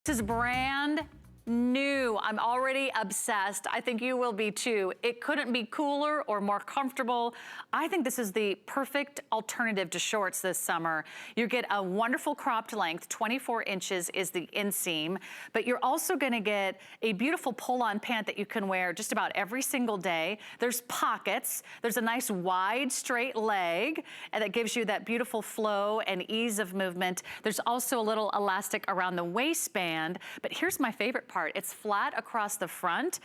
This is brand new. I'm already obsessed. I think you will be too. It couldn't be cooler or more comfortable. I think this is the perfect alternative to shorts this summer. You get a wonderful cropped length, 24 inches is the inseam, but you're also gonna get a beautiful pull-on pant that you can wear just about every single day. There's pockets, there's a nice wide straight leg, and that gives you that beautiful flow and ease of movement. There's also a little elastic around the waistband, but here's my favorite part. It's flat across the front.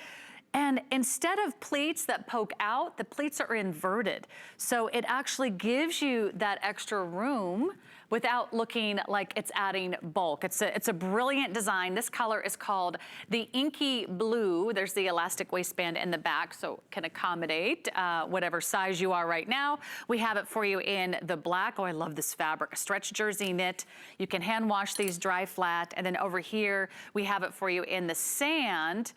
And instead of pleats that poke out, the pleats are inverted. So it actually gives you that extra room without looking like it's adding bulk. It's a brilliant design. This color is called the Inky Blue. There's the elastic waistband in the back, so it can accommodate whatever size you are right now. We have it for you in the black. Oh, I love this fabric, a stretch jersey knit. You can hand wash these dry flat. And then over here, we have it for you in the sand,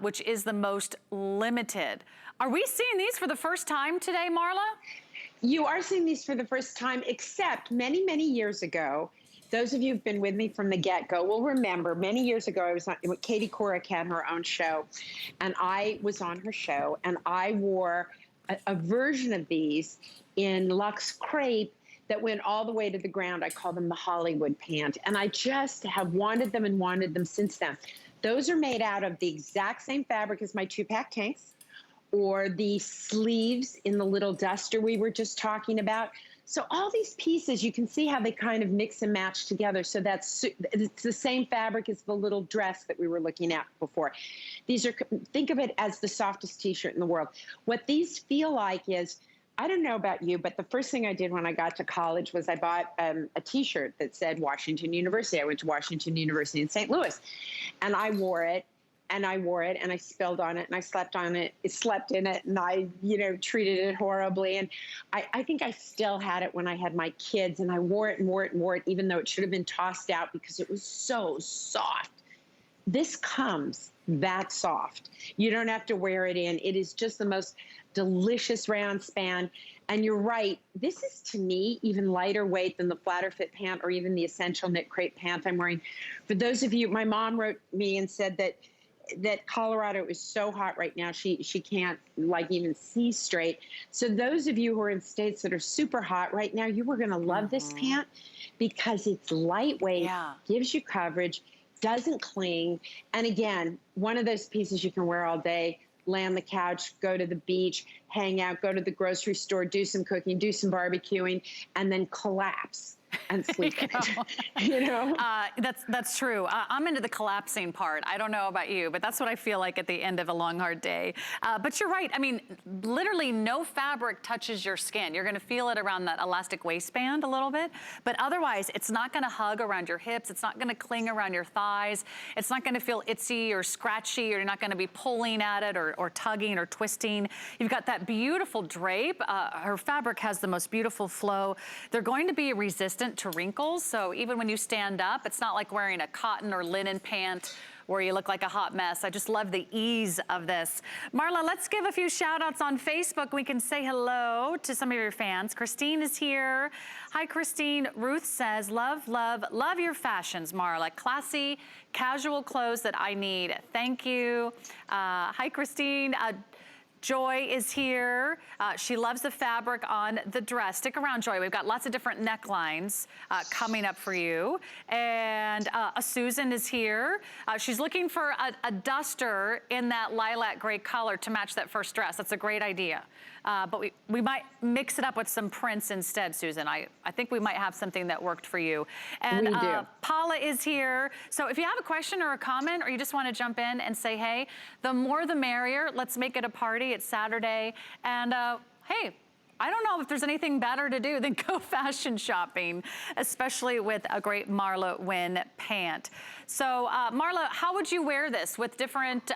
which is the most limited. Are we seeing these for the first time today, Marla? You are seeing these for the first time, except many, many years ago, those of you who've been with me from the get-go will remember many years ago, I was on, Katie Couric had her own show, and I was on her show, and I wore a version of these in Luxe Crepe that went all the way to the ground. I call them the Hollywood pant, and I just have wanted them and wanted them since then. Those are made out of the exact same fabric as my two-pack tanks, or the sleeves in the little duster we were just talking about. So all these pieces, you can see how they kind of mix and match together. So it's the same fabric as the little dress that we were looking at before. These are, think of it as the softest t-shirt in the world. What these feel like is, I don't know about you, but the first thing I did when I got to college was I bought a t-shirt that said Washington University. I went to Washington University in St. Louis, and I wore it. And I wore it, and I spilled on it, and I slept on it, slept in it, and I, treated it horribly. And I think I still had it when I had my kids, and I wore it and wore it and wore it, even though it should have been tossed out because it was so soft. This comes that soft. You don't have to wear it in. It is just the most delicious round span. And you're right, this is, to me, even lighter weight than the flatter fit pant or even the essential knit crepe pant I'm wearing. For those of you, my mom wrote me and said that Colorado is so hot right now, she can't even see straight. So those of you who are in states that are super hot right now, you are gonna love this pant because it's lightweight, gives you coverage, doesn't cling. And again, one of those pieces you can wear all day, lay on the couch, go to the beach, hang out, go to the grocery store, do some cooking, do some barbecuing, and then collapse and sleep in it, That's true. I'm into the collapsing part. I don't know about you, but that's what I feel like at the end of a long, hard day. But you're right. I mean, literally no fabric touches your skin. You're gonna feel it around that elastic waistband a little bit, but otherwise it's not gonna hug around your hips. It's not gonna cling around your thighs. It's not gonna feel itchy or scratchy, or you're not gonna be pulling at it or tugging or twisting. You've got that beautiful drape. Her fabric has the most beautiful flow. They're going to be resistant to wrinkles, so even when you stand up, it's not like wearing a cotton or linen pant where you look like a hot mess. I just love the ease of this. Marla, let's give a few shout outs on Facebook. We can say hello to some of your fans. Christine is here. Hi, Christine. Ruth says, love, love, love your fashions, Marla. Classy, casual clothes that I need. Thank you. Hi, Christine. Joy is here. She loves the fabric on the dress. Stick around, Joy. We've got lots of different necklines coming up for you. And Susan is here. She's looking for a duster in that lilac gray color to match that first dress. That's a great idea. But we might mix it up with some prints instead, Susan. I think we might have something that worked for you. And we do. Paula is here. So if you have a question or a comment, or you just want to jump in and say, hey, the more the merrier. Let's make it a party. It's Saturday. And hey, I don't know if there's anything better to do than go fashion shopping, especially with a great Marla Wynne pant. So Marla, how would you wear this? With different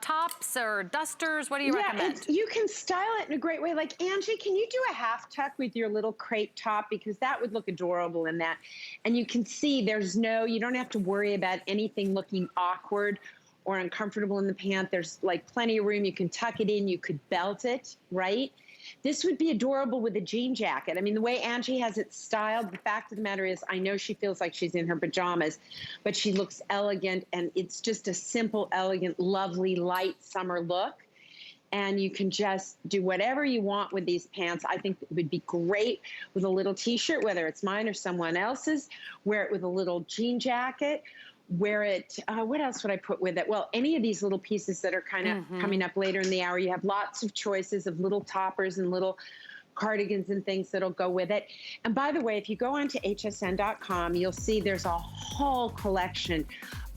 tops or dusters? What do you recommend? You can style it in a great way. Like, Angie, can you do a half tuck with your little crepe top? Because that would look adorable in that. And you can see you don't have to worry about anything looking awkward or uncomfortable in the pant. There's like plenty of room. You can tuck it in. You could belt it, right? This would be adorable with a jean jacket. I mean, the way Angie has it styled, the fact of the matter is, I know she feels like she's in her pajamas, but she looks elegant, and it's just a simple, elegant, lovely, light summer look. And you can just do whatever you want with these pants. I think it would be great with a little t-shirt, whether it's mine or someone else's. Wear it with a little jean jacket. Wear it, what else would I put with it? Well, any of these little pieces that are kind of coming up later in the hour, you have lots of choices of little toppers and little cardigans and things that'll go with it. And by the way, if you go onto hsn.com, you'll see there's a whole collection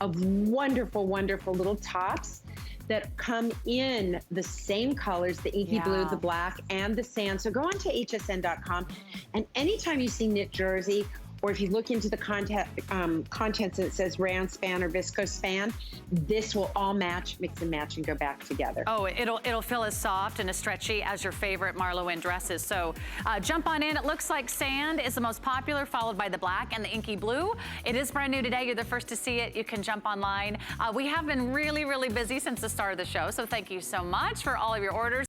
of wonderful, wonderful little tops that come in the same colors, the inky blue, the black, and the sand. So go onto hsn.com, and anytime you see knit jersey, or if you look into the contents and it says rayon span or viscose span, this will all match, mix and match, and go back together. Oh, it'll feel as soft and as stretchy as your favorite Marlo Wynne dresses. So jump on in. It looks like sand is the most popular, followed by the black and the inky blue. It is brand new today. You're the first to see it. You can jump online. We have been really, really busy since the start of the show, so thank you so much for all of your orders.